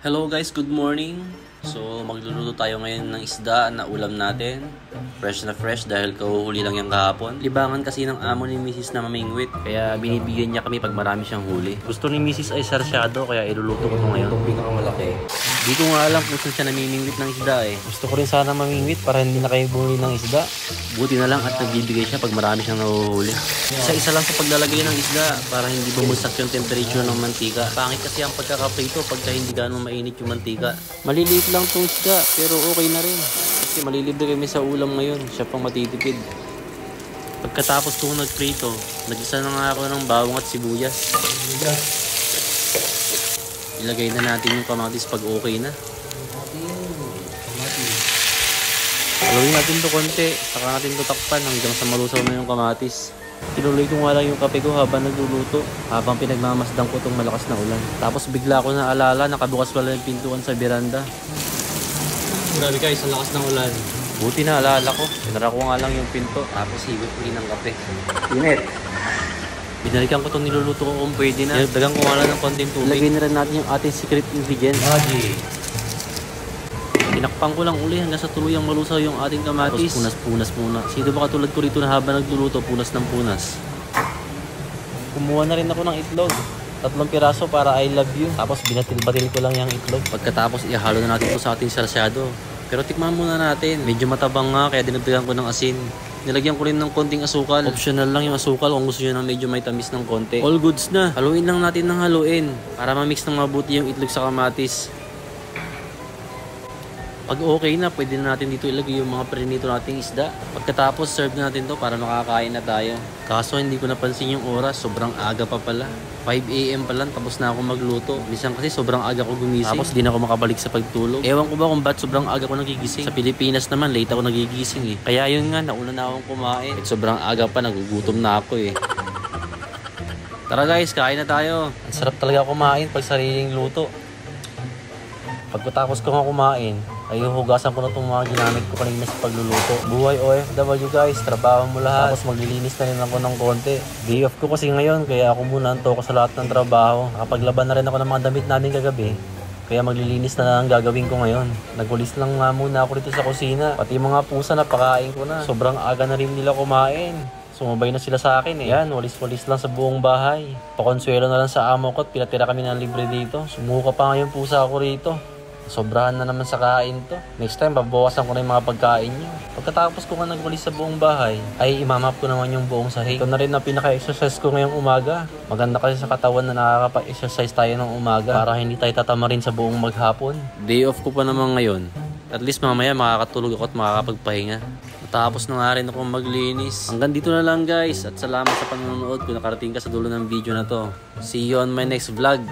Hello guys, good morning. So magluluto tayo ngayon ng isda na ulam natin. Fresh na fresh dahil kahuhuli lang yung kahapon. Libangan kasi ng amo ni Mrs. na mamingwit, kaya binibigyan niya kami pag marami siyang huli. Gusto ni Mrs. ay sarsyado, kaya iluluto ko ito ngayon. Itong pinakamalaki. Di ko nga alam kung saan siya namimingwit ng isda eh. Gusto ko rin sana mamingwit para hindi na kayo bumili ng isda. Buti na lang at nagbibigay siya pag marami siyang nahuhuli. Isa-isa lang sa paglalagay ng isda para hindi bumulsak yung temperature ng mantika. Pangit kasi ang pagkakaprito pagka hindi gano'ng mainit yung mantika. Maliliit lang itong isda pero okay na rin. Kasi malilibre kami sa ulam ngayon. Siya pang matitipid. Pagkatapos kong nagprito, nag-isa na nga ako ng bawang at sibuyas. Ilagay na natin yung kamatis pag okay na. Haluin natin ito konti, saka natin ito takpan hanggang sa malusaw na yung kamatis. Tinuloy ko nga lang yung kape ko habang nagluluto, habang pinagmamasdan ko itong malakas na ulan. Tapos bigla ko na alala, nakabukas pala yung pintuan sa beranda. Grabe guys, ang lakas ng ulan. Buti na alala ko, pinara ko nga lang yung pinto, tapos higit uli ng kape. Init! Binalikan ko itong niluluto ko kung pwede na. Dagang ko nga lang ng konting tubig. Ilagay na rin natin yung ating secret ingredient. Tinakpan ko lang uli hanggang sa tuluyang malusaw yung ating kamatis. Tapos punas muna. Sino ba katulad ko rito na habang nagluluto, punas ng punas? Kumuha na rin ako ng itlog. 3 piraso para I love you. Tapos binatil-batil ko lang yung itlog. Pagkatapos ihalo na natin ito sa ating sarsyado. Pero tikman muna natin. Medyo matabang nga kaya dinagdagan ko ng asin. Nilagyan ko rin ng konting asukal. Optional lang yung asukal kung gusto nyo ng medyo may tamis ng konti. All goods na. Haluin lang natin ng haluin para ma-mix ng mabuti yung itlog sa kamatis. Pag okay na, pwede na natin dito ilagay yung mga prinito nating isda. Pagkatapos, serve na natin to para makakain na tayo. Kaso hindi ko napansin yung oras, sobrang aga pa pala. 5 AM pa lang, tapos na ako magluto. Minsan kasi sobrang aga ko gumising. Tapos di na ako makabalik sa pagtulog. Ewan ko ba kung ba't sobrang aga ko nagigising. Sa Pilipinas naman, late ako nagigising eh. Kaya yun nga, nauna na akong kumain. At sobrang aga pa, nagugutom na ako eh. Tara guys, kain na tayo. Ang sarap talaga kumain pag sariling luto. Pagkatapos ko nga kumain, ay hugasan ko na itong mga ginamit ko kanina sa pagluluto. Buhay OFW guys, trabaho mo lahat. Tapos maglilinis na rin ako ng konti. Day off ko kasi ngayon, kaya ako muna anto ko sa lahat ng trabaho. Nakapaglaban na rin ako ng mga damit natin kagabi. Kaya maglilinis na lang ang gagawin ko ngayon. Nagwalis lang nga muna ako rito sa kusina. Pati mga pusa na pakain ko na. Sobrang aga na rin nila kumain. Sumabay na sila sa akin eh. Yan, walis-walis lang sa buong bahay. Pakonsuelo na lang sa amo ko at pinatira kami ng libre dito. Sumuka pa nga yung pusa ako rito. Sobrahan na naman sa kain to. Next time, babawasan ko na yung mga pagkain nyo. Pagkatapos ko nga nagwalis sa buong bahay, ay imamap ko naman yung buong sahig. Ito na rin ang pinaka-exercise ko ngayong umaga. Maganda kasi sa katawan na nakakapa-exercise tayo ng umaga para hindi tayo tatamarin sa buong maghapon. Day off ko pa naman ngayon. At least mamaya makakatulog ako at makakapagpahinga. Tapos na nga rin ako maglinis. Hanggang dito na lang guys. At salamat sa panonood kung nakarating ka sa dulo ng video na to. See you on my next vlog.